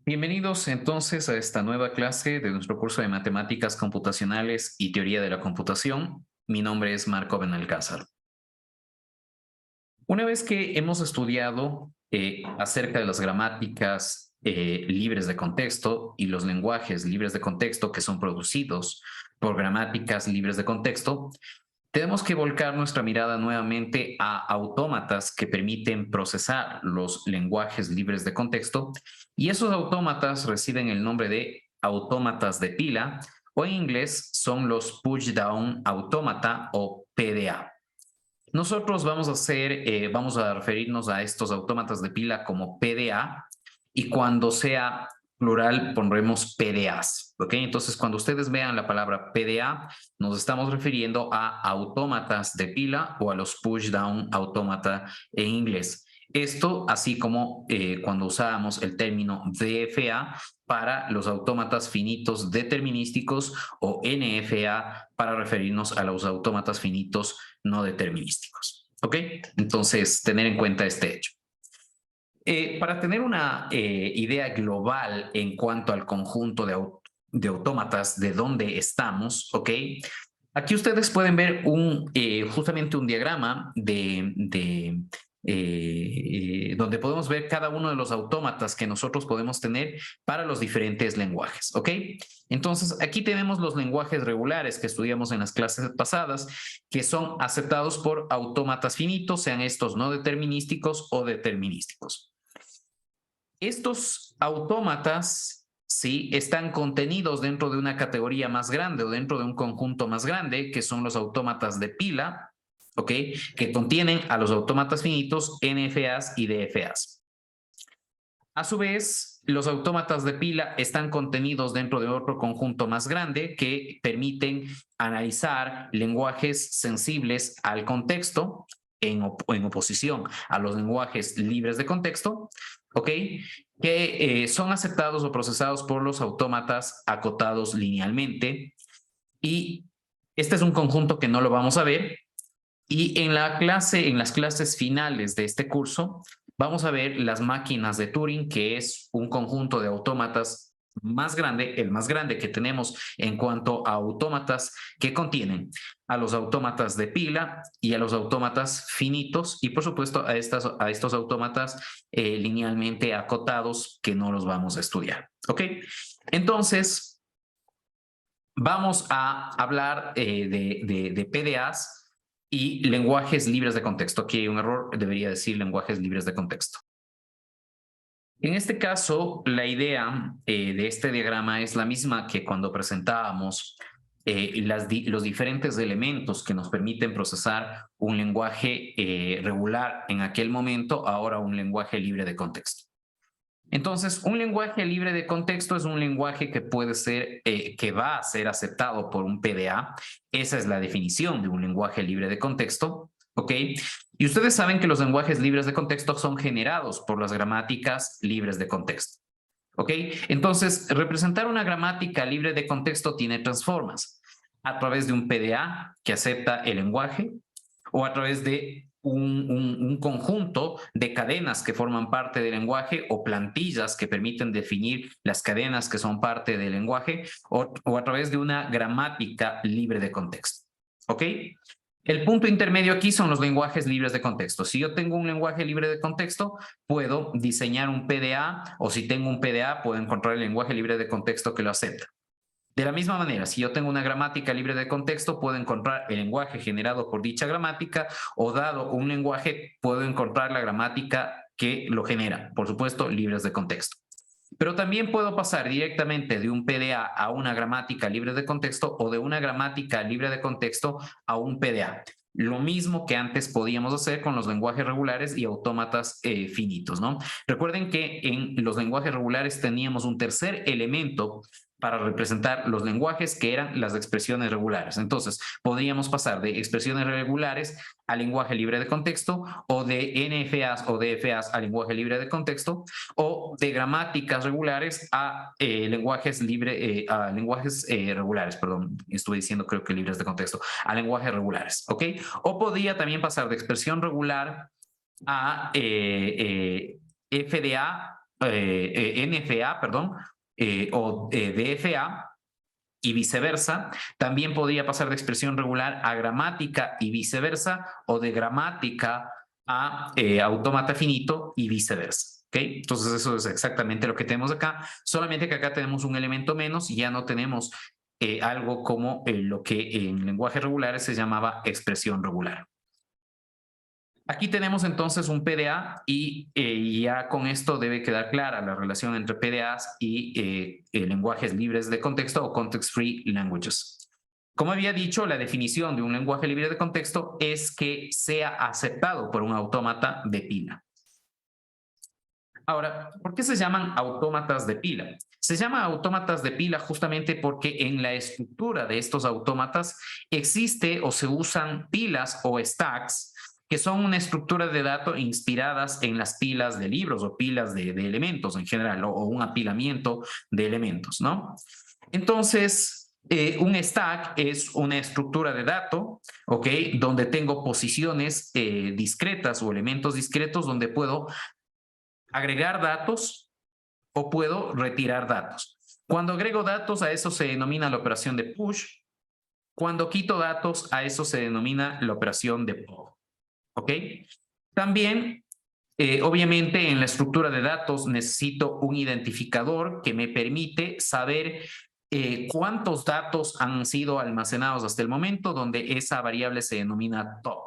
Bienvenidos entonces a esta nueva clase de nuestro curso de Matemáticas Computacionales y Teoría de la Computación. Mi nombre es Marco Benalcázar. Una vez que hemos estudiado acerca de las gramáticas libres de contexto y los lenguajes libres de contexto que son producidos por gramáticas libres de contexto, tenemos que volcar nuestra mirada nuevamente a autómatas que permiten procesar los lenguajes libres de contexto, y esos autómatas reciben el nombre de autómatas de pila, o en inglés son los push-down automata o PDA. Nosotros vamos a referirnos a estos autómatas de pila como PDA, y cuando sea plural pondremos PDAs, ¿ok? Entonces, cuando ustedes vean la palabra PDA, nos estamos refiriendo a autómatas de pila o a los push-down autómata en inglés. Esto, así como cuando usábamos el término DFA para los autómatas finitos determinísticos o NFA para referirnos a los autómatas finitos no determinísticos. ¿Ok? Entonces, tener en cuenta este hecho. Para tener una idea global en cuanto al conjunto de autómatas de dónde estamos, ¿ok? Aquí ustedes pueden ver justamente un diagrama donde podemos ver cada uno de los autómatas que nosotros podemos tener para los diferentes lenguajes, ¿ok? Entonces, aquí tenemos los lenguajes regulares que estudiamos en las clases pasadas, que son aceptados por autómatas finitos, sean estos no determinísticos o determinísticos. Estos autómatas, sí, están contenidos dentro de una categoría más grande o dentro de un conjunto más grande, que son los autómatas de pila, ¿ok? Que contienen a los autómatas finitos, NFAs y DFAs. A su vez, los autómatas de pila están contenidos dentro de otro conjunto más grande que permiten analizar lenguajes sensibles al contexto en oposición a los lenguajes libres de contexto, ¿ok? Que son aceptados o procesados por los autómatas acotados linealmente. Y este es un conjunto que no lo vamos a ver. Y en las clases finales de este curso, vamos a ver las máquinas de Turing, que es un conjunto de autómatas más grande, el más grande que tenemos en cuanto a autómatas, que contienen a los autómatas de pila y a los autómatas finitos, y por supuesto a estos autómatas linealmente acotados, que no los vamos a estudiar. ¿Ok? Entonces, vamos a hablar de PDAs y lenguajes libres de contexto. Aquí hay un error, debería decir lenguajes libres de contexto. En este caso, la idea de este diagrama es la misma que cuando presentábamos los diferentes elementos que nos permiten procesar un lenguaje regular en aquel momento, ahora un lenguaje libre de contexto. Entonces, un lenguaje libre de contexto es un lenguaje que puede ser, que va a ser aceptado por un PDA. Esa es la definición de un lenguaje libre de contexto, ¿ok? Y ustedes saben que los lenguajes libres de contexto son generados por las gramáticas libres de contexto, ¿ok? Entonces, representar una gramática libre de contexto tiene tres formas: a través de un PDA que acepta el lenguaje, o a través de un conjunto de cadenas que forman parte del lenguaje, o plantillas que permiten definir las cadenas que son parte del lenguaje, o a través de una gramática libre de contexto. ¿Ok? El punto intermedio aquí son los lenguajes libres de contexto. Si yo tengo un lenguaje libre de contexto, puedo diseñar un PDA, o si tengo un PDA, puedo encontrar el lenguaje libre de contexto que lo acepta. De la misma manera, si yo tengo una gramática libre de contexto, puedo encontrar el lenguaje generado por dicha gramática, o dado un lenguaje, puedo encontrar la gramática que lo genera, por supuesto, libres de contexto. Pero también puedo pasar directamente de un PDA a una gramática libre de contexto, o de una gramática libre de contexto a un PDA. Lo mismo que antes podíamos hacer con los lenguajes regulares y autómatas finitos, ¿no? Recuerden que en los lenguajes regulares teníamos un tercer elemento para representar los lenguajes, que eran las expresiones regulares. Entonces, podríamos pasar de expresiones regulares a lenguaje libre de contexto, o de NFAs o DFAs a lenguaje libre de contexto, o de gramáticas regulares a lenguajes regulares, perdón, estuve diciendo creo que libres de contexto, a lenguajes regulares, ¿ok? O podría también pasar de expresión regular a FDA NFA, perdón, o DFA, y viceversa. También podría pasar de expresión regular a gramática y viceversa, o de gramática a autómata finito y viceversa. ¿Okay? Entonces eso es exactamente lo que tenemos acá, solamente que acá tenemos un elemento menos y ya no tenemos algo como lo que en lenguajes regulares se llamaba expresión regular. Aquí tenemos entonces un PDA y ya con esto debe quedar clara la relación entre PDAs y lenguajes libres de contexto o context-free languages. Como había dicho, la definición de un lenguaje libre de contexto es que sea aceptado por un autómata de pila. Ahora, ¿por qué se llaman autómatas de pila? Se llama autómatas de pila justamente porque en la estructura de estos autómatas existe o se usan pilas o stacks que son una estructura de datos inspiradas en las pilas de libros o pilas de elementos en general, o un apilamiento de elementos, ¿no? Entonces, un stack es una estructura de datos, ¿ok? Donde tengo posiciones discretas o elementos discretos donde puedo agregar datos o puedo retirar datos. Cuando agrego datos, a eso se denomina la operación de push. Cuando quito datos, a eso se denomina la operación de pop. ¿Ok? También, obviamente, en la estructura de datos necesito un identificador que me permite saber cuántos datos han sido almacenados hasta el momento, donde esa variable se denomina top.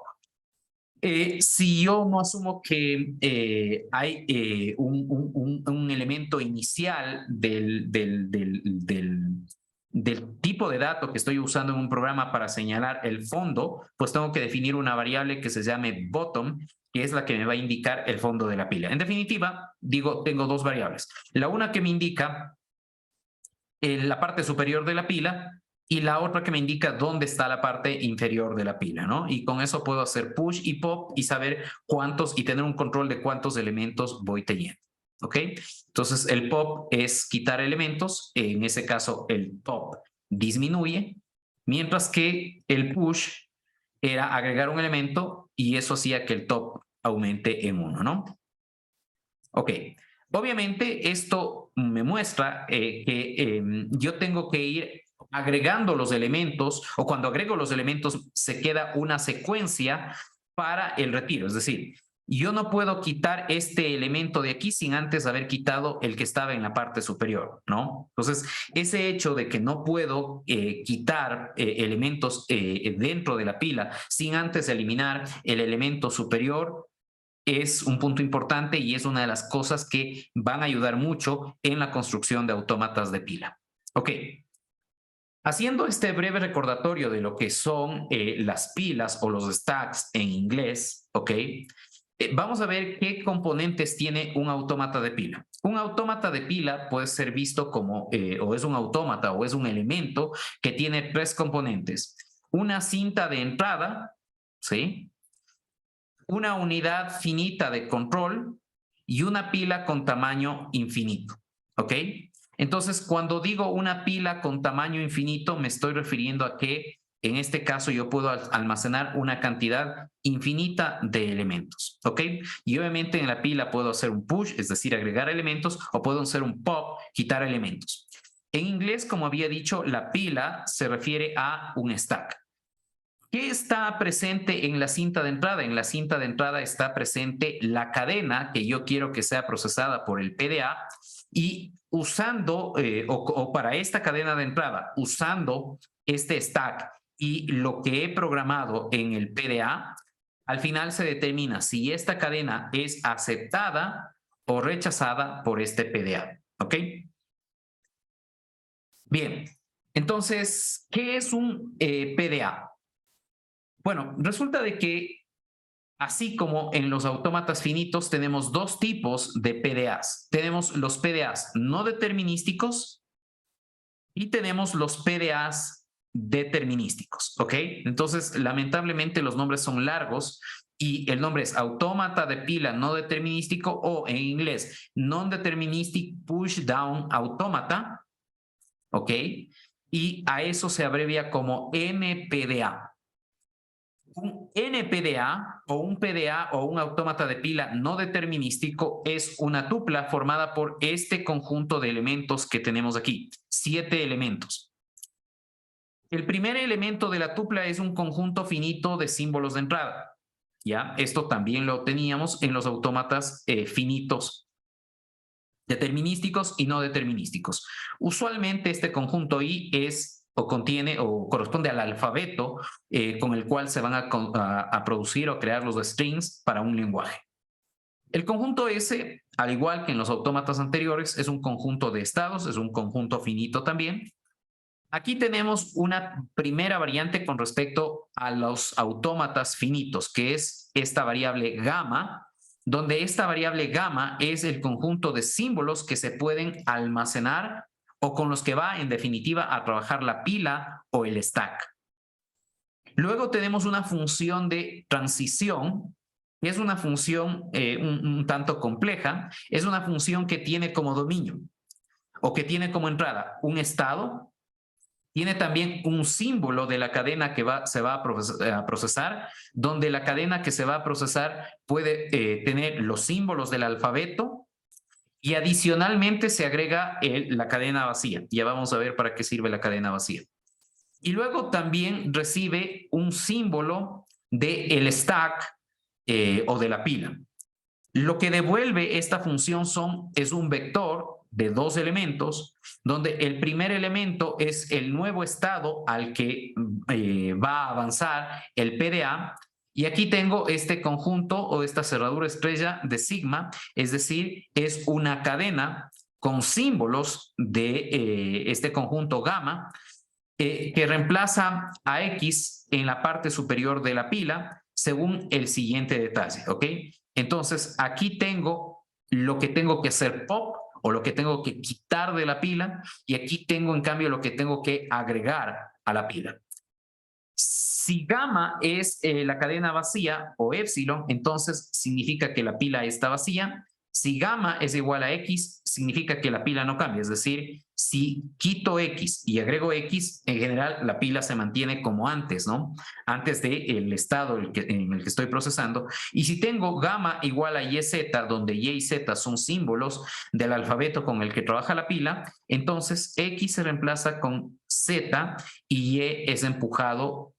Si yo no asumo que hay un elemento inicial del tipo de dato que estoy usando en un programa para señalar el fondo, pues tengo que definir una variable que se llame bottom, que es la que me va a indicar el fondo de la pila. En definitiva, digo, tengo dos variables. La una que me indica la parte superior de la pila y la otra que me indica dónde está la parte inferior de la pila, ¿no? Y con eso puedo hacer push y pop y saber cuántos y tener un control de cuántos elementos voy teniendo. ¿Ok? Entonces el pop es quitar elementos, en ese caso el top disminuye, mientras que el push era agregar un elemento y eso hacía que el top aumente en 1, ¿no? Ok, obviamente esto me muestra que yo tengo que ir agregando los elementos, o cuando agrego los elementos se queda una secuencia para el retiro, es decir, yo no puedo quitar este elemento de aquí sin antes haber quitado el que estaba en la parte superior, ¿no? Entonces, ese hecho de que no puedo quitar elementos dentro de la pila sin antes eliminar el elemento superior es un punto importante y es una de las cosas que van a ayudar mucho en la construcción de autómatas de pila. Ok. Haciendo este breve recordatorio de lo que son las pilas o los stacks en inglés, ¿ok? Vamos a ver qué componentes tiene un autómata de pila. Un autómata de pila puede ser visto como, o es un autómata o es un elemento que tiene tres componentes. Una cinta de entrada, ¿sí? Una unidad finita de control y una pila con tamaño infinito, ¿ok? Entonces, cuando digo una pila con tamaño infinito, me estoy refiriendo a que en este caso yo puedo almacenar una cantidad infinita de elementos, ¿ok? Y obviamente en la pila puedo hacer un push, es decir, agregar elementos, o puedo hacer un pop, quitar elementos. En inglés, como había dicho, la pila se refiere a un stack. ¿Qué está presente en la cinta de entrada? En la cinta de entrada está presente la cadena que yo quiero que sea procesada por el PDA y usando, o para esta cadena de entrada, usando este stack y lo que he programado en el PDA, al final se determina si esta cadena es aceptada o rechazada por este PDA. ¿Ok? Bien, entonces, ¿qué es un PDA? Bueno, resulta de que así como en los autómatas finitos tenemos dos tipos de PDAs. Tenemos los PDAs no determinísticos y tenemos los PDAs determinísticos, ¿ok? Entonces, lamentablemente los nombres son largos y el nombre es autómata de pila no determinístico o en inglés non-deterministic push down automata, ¿ok? Y a eso se abrevia como NPDA. Un NPDA o un PDA o un autómata de pila no determinístico es una tupla formada por este conjunto de elementos que tenemos aquí, 7 elementos. El primer elemento de la tupla es un conjunto finito de símbolos de entrada. ¿Ya? Esto también lo teníamos en los autómatas finitos, determinísticos y no determinísticos. Usualmente este conjunto I es o contiene o corresponde al alfabeto con el cual se van a producir o crear los strings para un lenguaje. El conjunto S, al igual que en los autómatas anteriores, es un conjunto de estados, es un conjunto finito también. Aquí tenemos una primera variante con respecto a los autómatas finitos, que es esta variable gamma, donde esta variable gamma es el conjunto de símbolos que se pueden almacenar o con los que va, en definitiva, a trabajar la pila o el stack. Luego tenemos una función de transición, que es una función un tanto compleja, es una función que tiene como dominio o que tiene como entrada un estado. Tiene también un símbolo de la cadena que se va a procesar, donde la cadena que se va a procesar puede tener los símbolos del alfabeto y adicionalmente se agrega la cadena vacía. Ya vamos a ver para qué sirve la cadena vacía. Y luego también recibe un símbolo del stack o de la pila. Lo que devuelve esta función es un vector de 2 elementos, donde el primer elemento es el nuevo estado al que va a avanzar el PDA, y aquí tengo este conjunto o esta cerradura estrella de sigma, es decir, es una cadena con símbolos de este conjunto gamma que reemplaza a X en la parte superior de la pila según el siguiente detalle, ¿ok? Entonces, aquí tengo lo que tengo que hacer pop o lo que tengo que quitar de la pila y aquí tengo, en cambio, lo que tengo que agregar a la pila. Si gamma es la cadena vacía o épsilon, entonces significa que la pila está vacía. Si gamma es igual a X, significa que la pila no cambia. Es decir, si quito X y agrego X, en general la pila se mantiene como antes, ¿no? Antes del estado en el que estoy procesando. Y si tengo gamma igual a YZ, donde Y y Z son símbolos del alfabeto con el que trabaja la pila, entonces X se reemplaza con Z y Y es empujado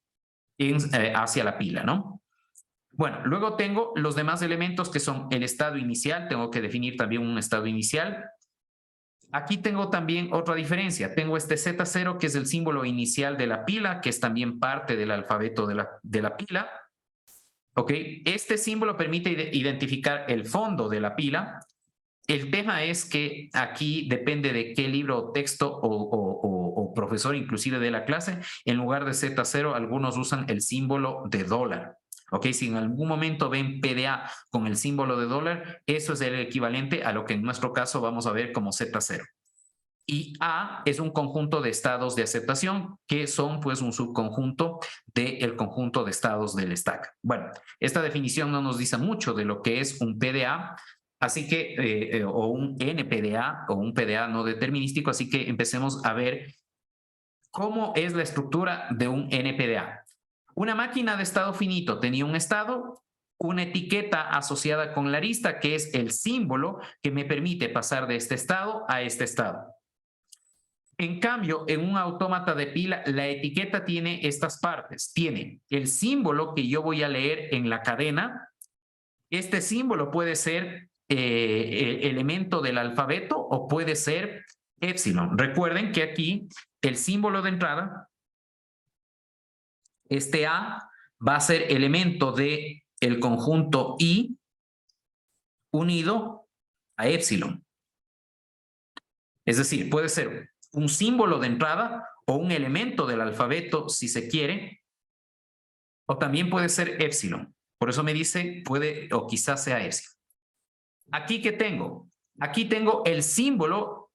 hacia la pila, ¿no? Bueno, luego tengo los demás elementos que son el estado inicial, tengo que definir también un estado inicial. Aquí tengo también otra diferencia, tengo este Z0 que es el símbolo inicial de la pila, que es también parte del alfabeto de la pila. ¿Ok? Este símbolo permite identificar el fondo de la pila. El tema es que aquí depende de qué libro o texto o profesor inclusive de la clase, en lugar de Z0 algunos usan el símbolo de dólar. ¿Ok? Si en algún momento ven PDA con el símbolo de dólar, eso es el equivalente a lo que en nuestro caso vamos a ver como Z0. Y A es un conjunto de estados de aceptación que son pues un subconjunto del conjunto de estados del stack. Bueno, esta definición no nos dice mucho de lo que es un PDA, así que, o un NPDA o un PDA no determinístico, así que empecemos a ver cómo es la estructura de un NPDA. Una máquina de estado finito tenía un estado, una etiqueta asociada con la arista, que es el símbolo que me permite pasar de este estado a este estado. En cambio, en un autómata de pila, la etiqueta tiene estas partes. Tiene el símbolo que yo voy a leer en la cadena. Este símbolo puede ser elemento del alfabeto o puede ser épsilon. Recuerden que aquí el símbolo de entrada, este A, va a ser elemento del conjunto I unido a épsilon. Es decir, puede ser un símbolo de entrada o un elemento del alfabeto, si se quiere, o también puede ser épsilon. Por eso me dice puede o quizás sea épsilon. ¿Aquí qué tengo? Aquí tengo el símbolo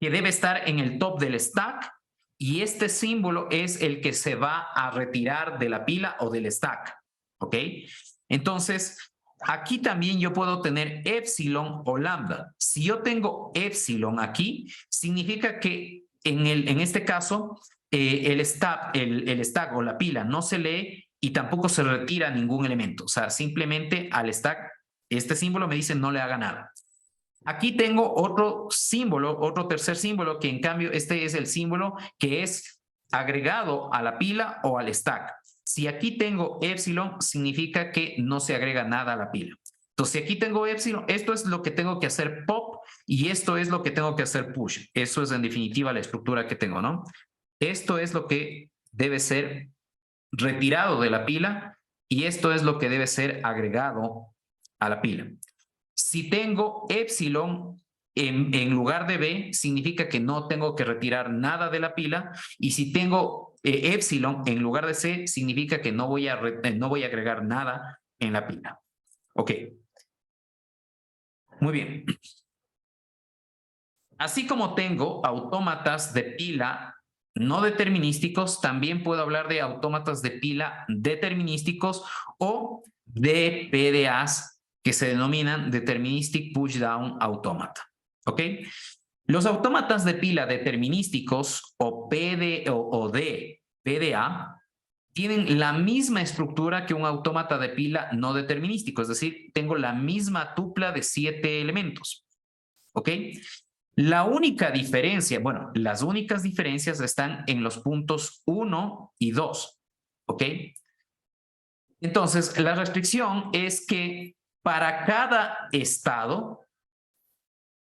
que debe estar en el top del stack y este símbolo es el que se va a retirar de la pila o del stack. ¿Ok? Entonces, aquí también yo puedo tener épsilon o lambda. Si yo tengo épsilon aquí, significa que en este caso el stack o la pila no se lee y tampoco se retira ningún elemento. O sea, simplemente al stack, este símbolo me dice no le haga nada. Aquí tengo otro símbolo, otro tercer símbolo, que en cambio este es el símbolo que es agregado a la pila o al stack. Si aquí tengo epsilon, significa que no se agrega nada a la pila. Entonces, si aquí tengo epsilon, esto es lo que tengo que hacer pop y esto es lo que tengo que hacer push. Eso es en definitiva la estructura que tengo, ¿no? Esto es lo que debe ser retirado de la pila y esto es lo que debe ser agregado a la pila. Si tengo epsilon en lugar de B, significa que no tengo que retirar nada de la pila. Y si tengo epsilon en lugar de C, significa que no voy a agregar nada en la pila. Ok. Muy bien. Así como tengo autómatas de pila no determinísticos, también puedo hablar de autómatas de pila determinísticos o de PDAs que se denominan Deterministic Pushdown Automata. ¿Ok? Los autómatas de pila determinísticos o de PDA tienen la misma estructura que un autómata de pila no determinístico, es decir, tengo la misma tupla de 7 elementos. ¿Ok? La única diferencia, bueno, las únicas diferencias están en los puntos 1 y 2. ¿Ok? Entonces, la restricción es que para cada estado,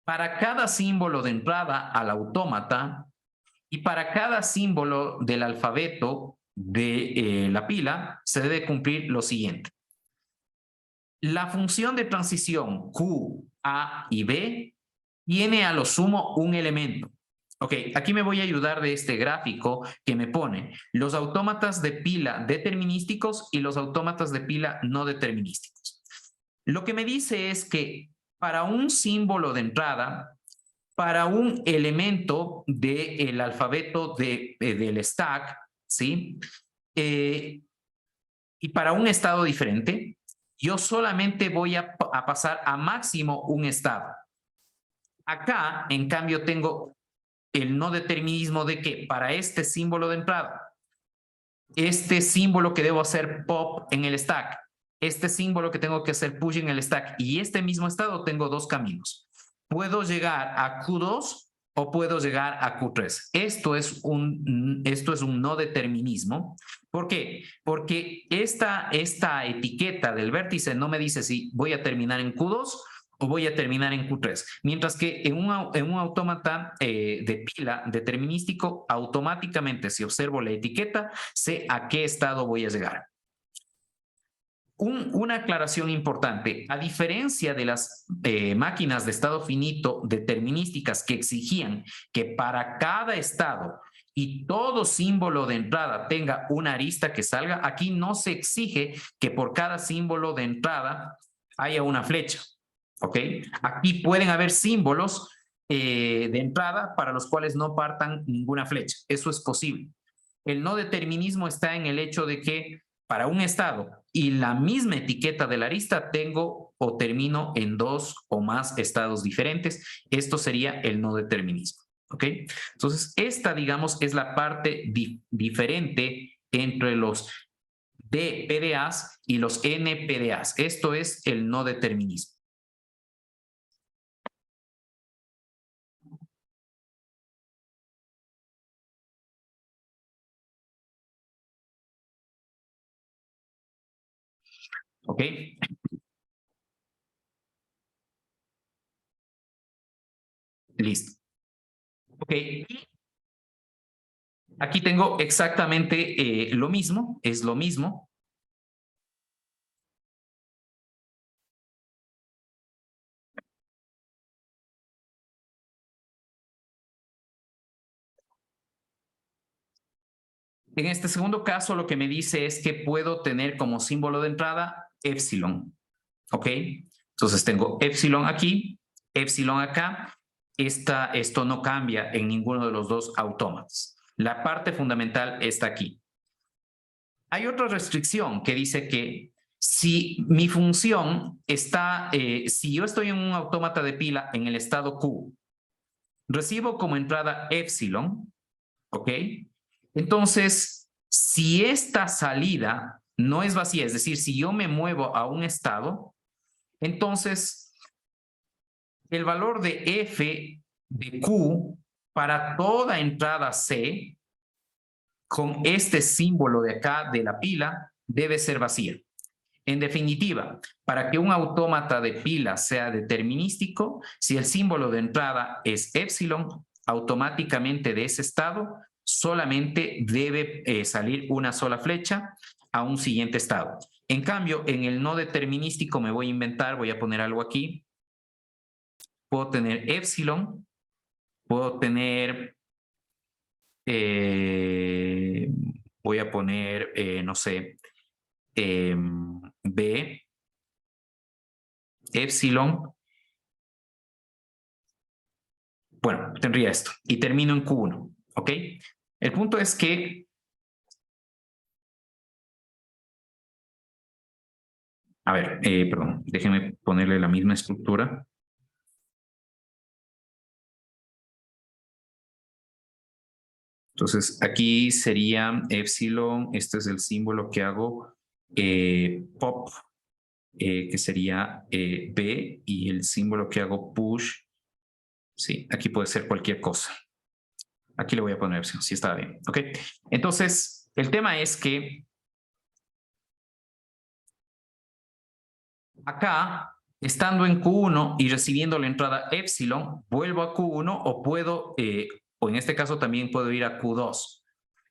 para cada símbolo de entrada al autómata y para cada símbolo del alfabeto de la pila, se debe cumplir lo siguiente. La función de transición Q, A y B tiene a lo sumo un elemento. Ok, aquí me voy a ayudar de este gráfico que me pone los autómatas de pila determinísticos y los autómatas de pila no determinísticos. Lo que me dice es que para un símbolo de entrada, para un elemento del alfabeto del stack, ¿sí? Y para un estado diferente, yo solamente voy a pasar a máximo un estado. Acá, en cambio, tengo el no determinismo de que para este símbolo de entrada, este símbolo que debo hacer pop en el stack, este símbolo que tengo que hacer push en el stack y este mismo estado, tengo dos caminos. Puedo llegar a Q2 o puedo llegar a Q3. Esto es un no determinismo. ¿Por qué? Porque esta etiqueta del vértice no me dice si voy a terminar en Q2 o voy a terminar en Q3. Mientras que en un autómata de pila determinístico, automáticamente si observo la etiqueta, sé a qué estado voy a llegar. Una aclaración importante, a diferencia de las máquinas de estado finito determinísticas que exigían que para cada estado y todo símbolo de entrada tenga una arista que salga, aquí no se exige que por cada símbolo de entrada haya una flecha. ¿Ok? Aquí pueden haber símbolos de entrada para los cuales no partan ninguna flecha. Eso es posible. El no determinismo está en el hecho de que para un estado y la misma etiqueta de la arista tengo o termino en dos o más estados diferentes. Esto sería el no determinismo. ¿Ok? Entonces, esta, digamos, es la parte diferente entre los DPDAs y los NPDAs. Esto es el no determinismo. ¿Ok? Listo. Ok. Aquí tengo exactamente lo mismo, es lo mismo. En este segundo caso, lo que me dice es que puedo tener como símbolo de entrada epsilon. ¿Ok? Entonces tengo epsilon aquí, epsilon acá. Esto no cambia en ninguno de los dos autómatas. La parte fundamental está aquí. Hay otra restricción que dice que si mi función está, si yo estoy en un autómata de pila en el estado Q, recibo como entrada epsilon, ¿ok? Entonces, si esta salida no es vacía. Es decir, si yo me muevo a un estado, entonces el valor de F de Q para toda entrada C con este símbolo de acá de la pila debe ser vacía. En definitiva, para que un autómata de pila sea determinístico, si el símbolo de entrada es epsilon, automáticamente de ese estado solamente debe salir una sola flecha a un siguiente estado. En cambio, en el no determinístico me voy a inventar, voy a poner algo aquí. Puedo tener epsilon, puedo tener, voy a poner, no sé, B, epsilon. Bueno, tendría esto y termino en Q1, ¿ok? El punto es que, a ver, perdón, déjenme ponerle la misma estructura. Entonces, aquí sería epsilon, este es el símbolo que hago, pop, que sería B, y el símbolo que hago push, sí, aquí puede ser cualquier cosa. Aquí le voy a poner epsilon, sí está bien, ¿ok? Entonces, el tema es que acá, estando en Q1 y recibiendo la entrada epsilon, vuelvo a Q1 o puedo, o en este caso también puedo ir a Q2.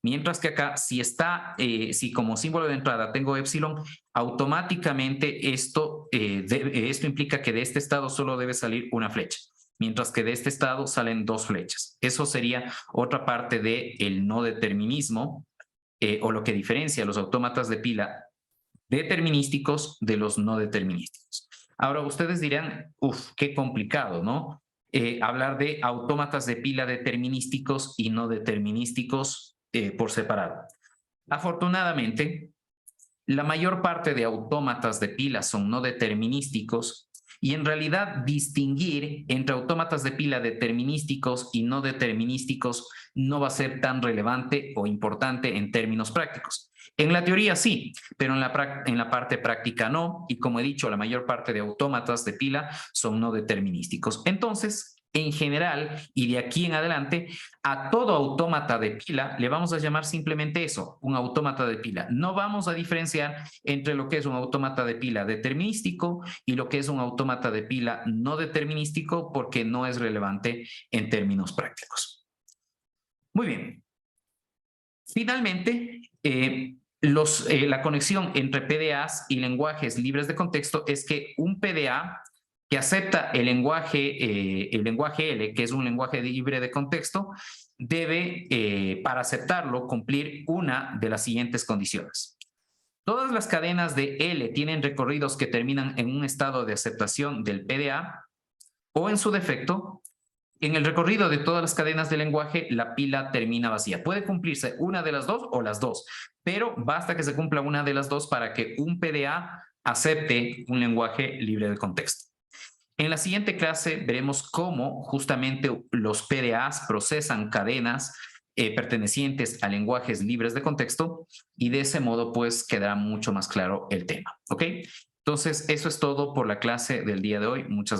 Mientras que acá, si como símbolo de entrada tengo epsilon, automáticamente esto implica que de este estado solo debe salir una flecha, mientras que de este estado salen dos flechas. Eso sería otra parte del no determinismo, o lo que diferencia a los autómatas de pila determinísticos de los no determinísticos. Ahora ustedes dirán, qué complicado, ¿no? Hablar de autómatas de pila determinísticos y no determinísticos por separado. Afortunadamente, la mayor parte de autómatas de pila son no determinísticos y en realidad distinguir entre autómatas de pila determinísticos y no determinísticos no va a ser tan relevante o importante en términos prácticos. En la teoría sí, pero en la parte práctica no, y como he dicho, la mayor parte de autómatas de pila son no determinísticos. Entonces, en general, y de aquí en adelante, a todo autómata de pila le vamos a llamar simplemente eso, un autómata de pila. No vamos a diferenciar entre lo que es un autómata de pila determinístico y lo que es un autómata de pila no determinístico porque no es relevante en términos prácticos. Muy bien. Finalmente, la conexión entre PDAs y lenguajes libres de contexto es que un PDA que acepta el lenguaje L, que es un lenguaje libre de contexto, debe, para aceptarlo, cumplir una de las siguientes condiciones. Todas las cadenas de L tienen recorridos que terminan en un estado de aceptación del PDA, o en su defecto, en el recorrido de todas las cadenas de lenguaje, la pila termina vacía. Puede cumplirse una de las dos o las dos, pero basta que se cumpla una de las dos para que un PDA acepte un lenguaje libre de contexto. En la siguiente clase veremos cómo justamente los PDAs procesan cadenas pertenecientes a lenguajes libres de contexto y de ese modo pues quedará mucho más claro el tema, ¿ok? Entonces eso es todo por la clase del día de hoy. Muchas gracias.